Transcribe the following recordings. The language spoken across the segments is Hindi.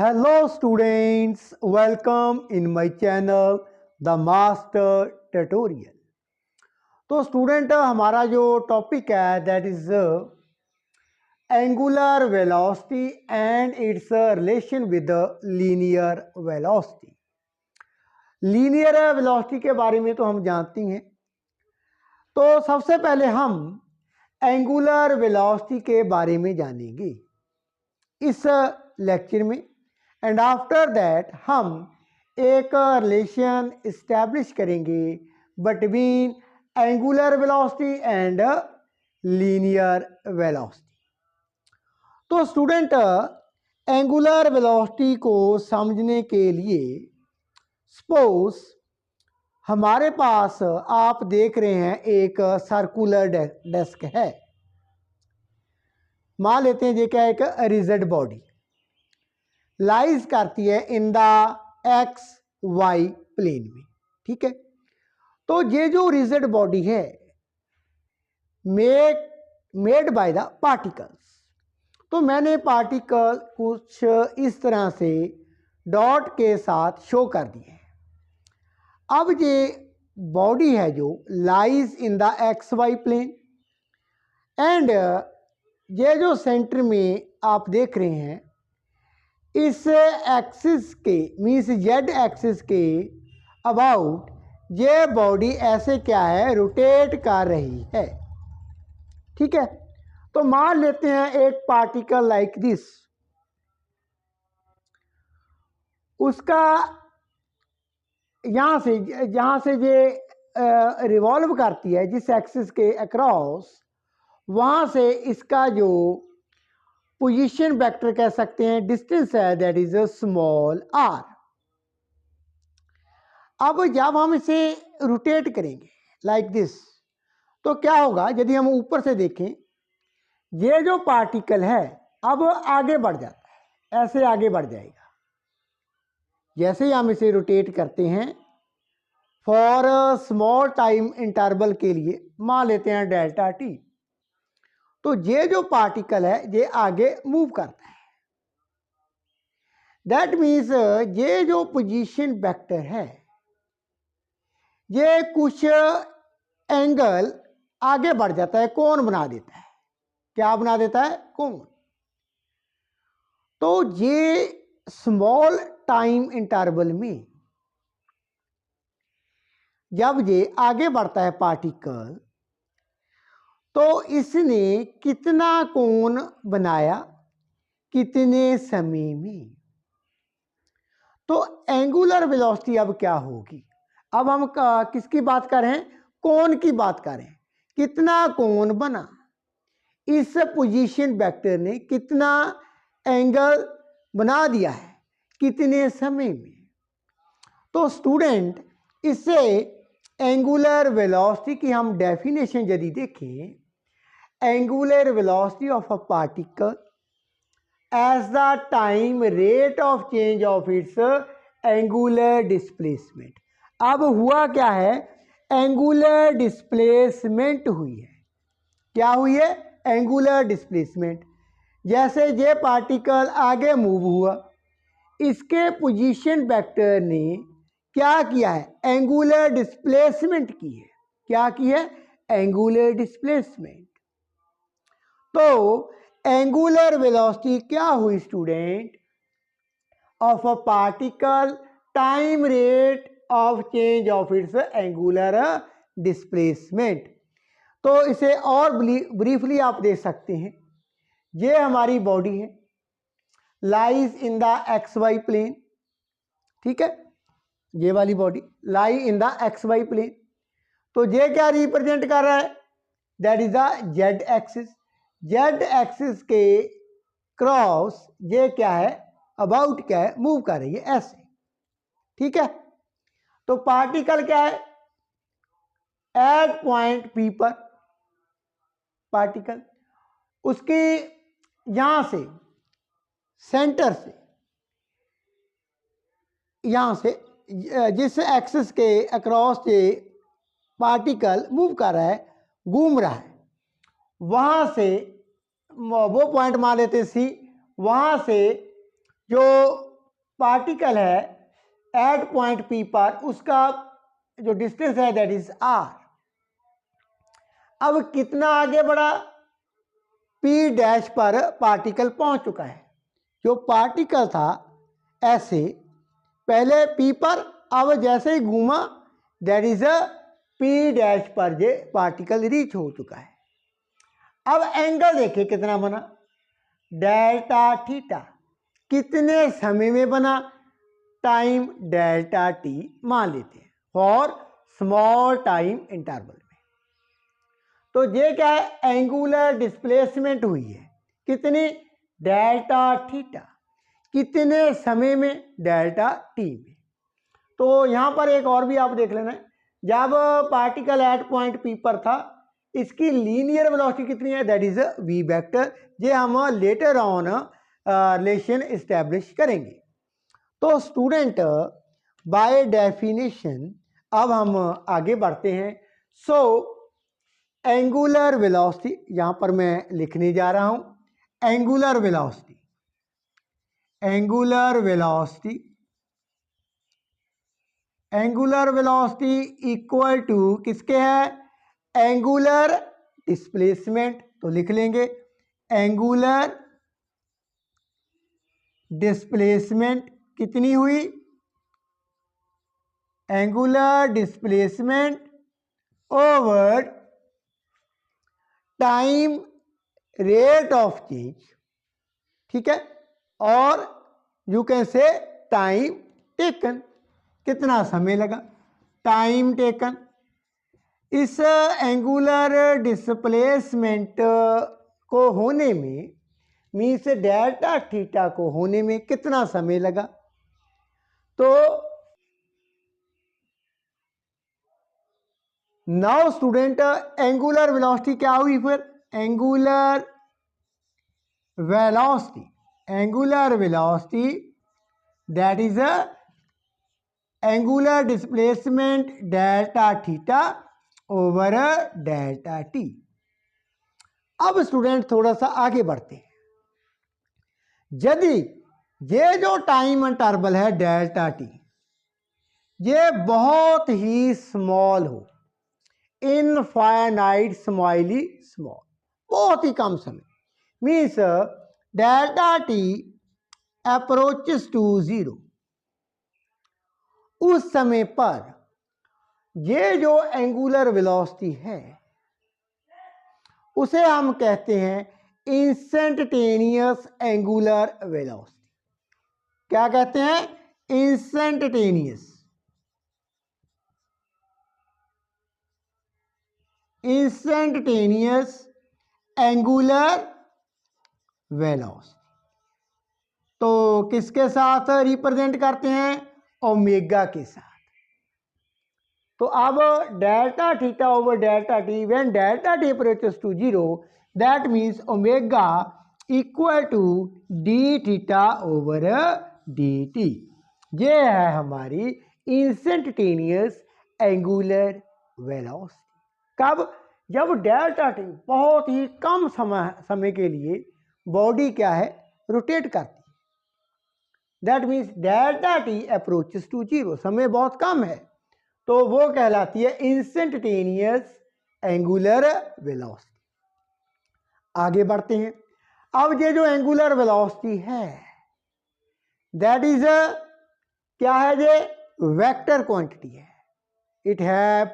Hello students, welcome in my channel The Master Tutorial। तो स्टूडेंट हमारा जो टॉपिक है that is angular velocity and it's relation with linear velocity. Linear velocity के बारे में तो हम जानते हैं। तो सबसे पहले हम एंगुलर वेलोसिटी के बारे में जानेंगे इस लेक्चर में, एंड आफ्टर दैट हम एक रिलेशन इस्टेब्लिश करेंगे between angular velocity and linear velocity. तो स्टूडेंट एंगुलर वेलोसिटी को समझने के लिए सपोज हमारे पास आप देख रहे हैं एक सर्कुलर डिस्क है। मान लेते हैं ये क्या है, एक रिजिड बॉडी लाइज करती है in the X Y plane में। ठीक है, तो ये जो रिजिड बॉडी है मेड बाय द पार्टिकल्स। तो मैंने पार्टिकल कुछ इस तरह से डॉट के साथ शो कर दिए हैं। अब ये बॉडी है जो lies in the X Y plane, and ये जो सेंटर में आप देख रहे हैं इस एक्सिस के मीन्स जेड एक्सिस के अबाउट ये बॉडी ऐसे क्या है, रोटेट कर रही है। ठीक है, तो मान लेते हैं एक पार्टिकल लाइक दिस, उसका यहाँ से जहाँ से ये रिवॉल्व करती है जिस एक्सिस के अक्रॉस, वहाँ से इसका जो पोजीशन वेक्टर कह सकते हैं, डिस्टेंस है, that is a small R. अब जब हम इसे रोटेट करेंगे लाइक दिस, तो क्या होगा, यदि हम ऊपर से देखें ये जो पार्टिकल है अब आगे बढ़ जाता है, ऐसे आगे बढ़ जाएगा। जैसे ही हम इसे रोटेट करते हैं फॉर स्मॉल टाइम इंटरवल के लिए, मान लेते हैं डेल्टा टी, तो ये जो पार्टिकल है ये आगे मूव करता है। दैट मीन्स ये जो पोजीशन वेक्टर है ये कुछ एंगल आगे बढ़ जाता है, कोण बना देता है। क्या बना देता है? कोण। तो ये स्मॉल टाइम इंटरवल में जब ये आगे बढ़ता है पार्टिकल, तो इसने कितना कोण बनाया, कितने समय में। तो एंगुलर वेलोसिटी अब क्या होगी, अब हम किसकी बात कर रहे हैं, कोण की बात कर रहे हैं। कितना कोण बना, इस पोजीशन वेक्टर ने कितना एंगल बना दिया है, कितने समय में। तो स्टूडेंट इससे एंगुलर वेलोसिटी की हम डेफिनेशन यदि देखें, angular velocity of a particle as the time rate of change of its angular displacement. अब हुआ क्या है, एंगुलर डिस्प्लेसमेंट हुई है। क्या हुई है? Angular displacement. जैसे ये पार्टिकल आगे मूव हुआ, इसके पोजीशन वेक्टर ने क्या किया है, एंगुलर डिस्प्लेसमेंट की है। क्या की है? Angular displacement. तो एंगुलर वेलोसिटी क्या हुई student, of a particle time rate of change of its angular displacement. तो इसे और ब्रीफली आप देख सकते हैं। ये हमारी बॉडी है, lies in the X Y plane. ठीक है, ये वाली body lie in the X Y plane. तो ये क्या रिप्रेजेंट कर रहा है, that is the Z axis. Z axis के क्रॉस ये क्या है, अबाउट क्या है, मूव कर रही है ऐसे। ठीक है, तो पार्टिकल क्या है, एट पॉइंट पी पर पार्टिकल, उसकी यहां से सेंटर से, यहां से जिस एक्सिस के अक्रॉस से पार्टिकल मूव कर रहा है, घूम रहा है, वहां से वो पॉइंट मान लेते सी, वहां से जो पार्टिकल है एट पॉइंट पी पर, उसका जो डिस्टेंस है दैट इज आर। अब कितना आगे बढ़ा, पी डैश पर पार्टिकल पहुंच चुका है। जो पार्टिकल था ऐसे पहले पी पर, अब जैसे ही घूमा दैट इज पी डैश पर ये पार्टिकल रीच हो चुका है। अब एंगल देखिए कितना बना, डेल्टा थीटा। कितने समय में बना, टाइम डेल्टा टी मान लेते हैं फॉर स्मॉल टाइम इंटरवल में। तो ये क्या है, एंगुलर डिस्प्लेसमेंट हुई है कितनी, डेल्टा थीटा। कितने समय में, डेल्टा टी में। तो यहां पर एक और भी आप देख लेना, जब पार्टिकल एट पॉइंट पी पर था इसकी लीनियर वेलोसिटी कितनी है, दैट इज वी वेक्टर। ये हम लेटर ऑन रिलेशन एस्टेब्लिश करेंगे। तो स्टूडेंट बाय डेफिनेशन अब हम आगे बढ़ते हैं। सो एंगुलर वेलोसिटी, यहां पर मैं लिखने जा रहा हूं angular velocity. Angular velocity, angular velocity equal to किसके है, एंगुलर डिस्प्लेसमेंट। तो लिख लेंगे एंगुलर डिस्प्लेसमेंट कितनी हुई, angular displacement over time rate of change, ठीक है, और you can say time taken, कितना समय लगा, टाइम टेकन। इस एंगुलर डिस्प्लेसमेंट को होने में, मीन्स डेल्टा थीटा को होने में कितना समय लगा। तो नाउ स्टूडेंट एंगुलर वेलोसिटी क्या हुई फिर, angular velocity, angular velocity that is angular displacement delta theta over delta t. अब स्टूडेंट थोड़ा सा आगे बढ़ते हैं। यदि ये जो टाइम इंटरवल है डेल्टा टी, ये बहुत ही स्मॉल हो, इनफाइनाइट स्मॉली स्मॉल, बहुत ही कम समय, means delta t approaches to zero, उस समय पर ये जो एंगुलर वेलोसिटी है उसे हम कहते हैं इंस्टेंटेनियस एंगुलर वेलोसिटी। क्या कहते हैं, इंस्टेंटेनियस, इंस्टेंटेनियस एंगुलर वेलोसिटी। तो किसके साथ रिप्रेजेंट करते हैं, ओमेगा के साथ। तो अब delta theta over delta t, when delta t approaches to zero, that means omega equal to d theta over d t. ये है हमारी इंस्टेंटेनियस एंगुलर वेलोसिटी। कब, जब डेल्टा टी बहुत ही कम समय के लिए बॉडी क्या है, रोटेट करती है। That means delta t approaches to zero, समय बहुत कम है, तो वो कहलाती है इंस्टेंटेनियस एंगुलर वेलोसिटी। आगे बढ़ते हैं। अब ये जो एंगुलर वेलोसिटी है दैट इज क्या है, ये वेक्टर क्वांटिटी है। It have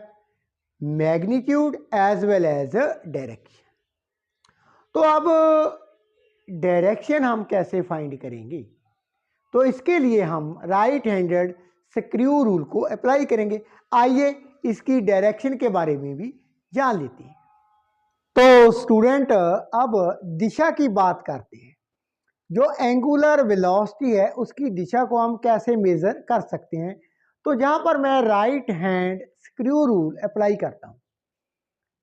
magnitude as well as direction. तो अब डायरेक्शन हम कैसे फाइंड करेंगे, तो इसके लिए हम राइट हैंडेड स्क्रू रूल को अप्लाई करेंगे। आइए इसकी डायरेक्शन के बारे में भी जान लेते हैं। तो स्टूडेंट अब दिशा की बात करते हैं। जो एंगुलर वेलोसिटी है उसकी दिशा को हम कैसे मेजर कर सकते हैं। तो जहां पर मैं right hand screw rule apply करता हूं,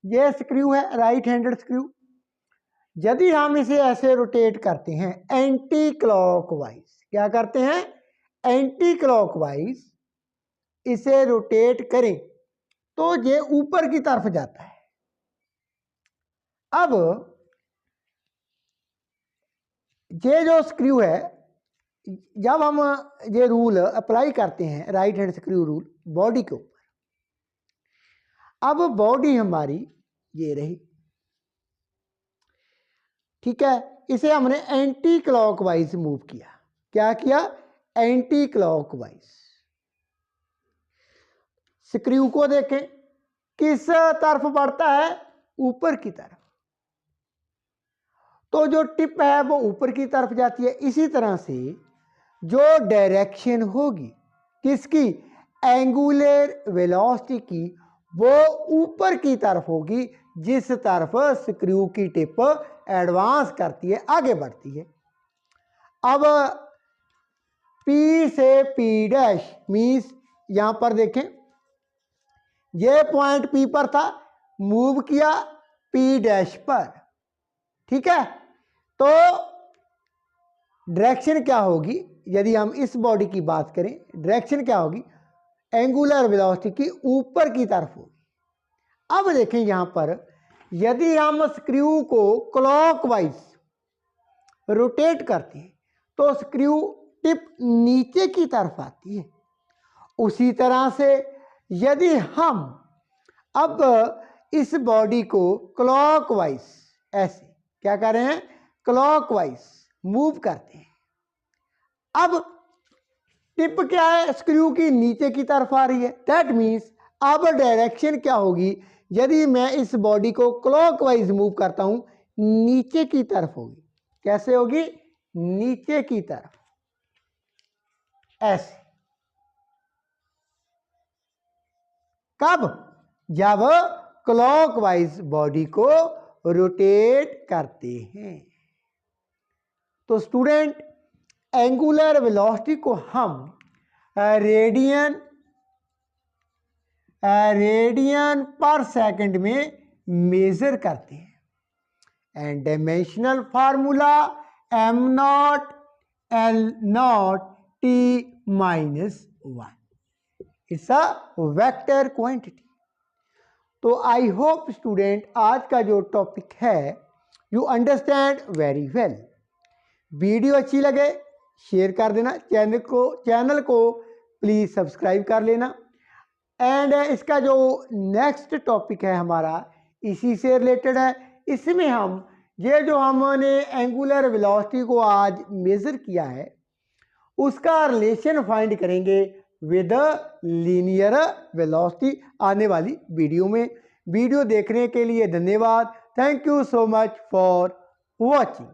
यह स्क्रू है राइट हैंडेड स्क्रू। यदि हम इसे ऐसे रोटेट करते हैं एंटी क्लॉकवाइज, क्या करते हैं, एंटी क्लॉकवाइज इसे रोटेट करें तो ये ऊपर की तरफ जाता है। अब ये जो स्क्रू है जब हम ये रूल अप्लाई करते हैं right hand screw rule body के ऊपर, अब बॉडी हमारी ये रही, ठीक है, इसे हमने एंटी क्लॉकवाइज मूव किया। क्या किया? Anti clockwise. स्क्रू को देखें किस तरफ बढ़ता है? ऊपर की तरफ, तो जो टिप है वो ऊपर की तरफ जाती है। इसी तरह से जो डायरेक्शन होगी किसकी? एंगुलर वेलोसिटी की, वो ऊपर की तरफ होगी जिस तरफ स्क्रू की टिप एडवांस करती है, आगे बढ़ती है। अब P से P डैश मीन्स यहां पर देखें, ये पॉइंट P पर था, मूव किया P डैश पर, ठीक है। तो डायरेक्शन क्या होगी? यदि हम इस बॉडी की बात करें, डायरेक्शन क्या होगी? एंगुलर वेलोसिटी की ऊपर की तरफ होगी। अब देखें यहां पर, यदि हम स्क्रू को क्लॉकवाइज रोटेट करते हैं तो स्क्रू टिप नीचे की तरफ आती है। उसी तरह से यदि हम अब इस बॉडी को क्लॉकवाइज ऐसे क्या कर रहे हैं? क्लॉकवाइज मूव करते हैं, अब टिप क्या है? स्क्रू की नीचे की तरफ आ रही है। दैट मीन्स अब डायरेक्शन क्या होगी? यदि मैं इस बॉडी को क्लॉकवाइज मूव करता हूं, नीचे की तरफ होगी। कैसे होगी? नीचे की तरफ, ऐसे। कब? जब क्लॉकवाइज बॉडी को रोटेट करते हैं। तो स्टूडेंट, एंगुलर वेलोसिटी को हम रेडियन पर सेकंड में मेजर करते हैं, and dimensional formula m0L0T-1, it's a vector quantity. तो आई होप स्टूडेंट आज का जो टॉपिक है you understand very well. Video अच्छी लगे शेयर कर देना, चैनल को प्लीज़ सब्सक्राइब कर लेना। एंड इसका जो नेक्स्ट टॉपिक है हमारा इसी से रिलेटेड है। इसमें हम ये जो हमने एंगुलर वेलोसिटी को आज मेज़र किया है उसका रिलेशन फाइंड करेंगे विद लीनियर वेलोसिटी आने वाली वीडियो में। वीडियो देखने के लिए धन्यवाद। Thank you so much for watching.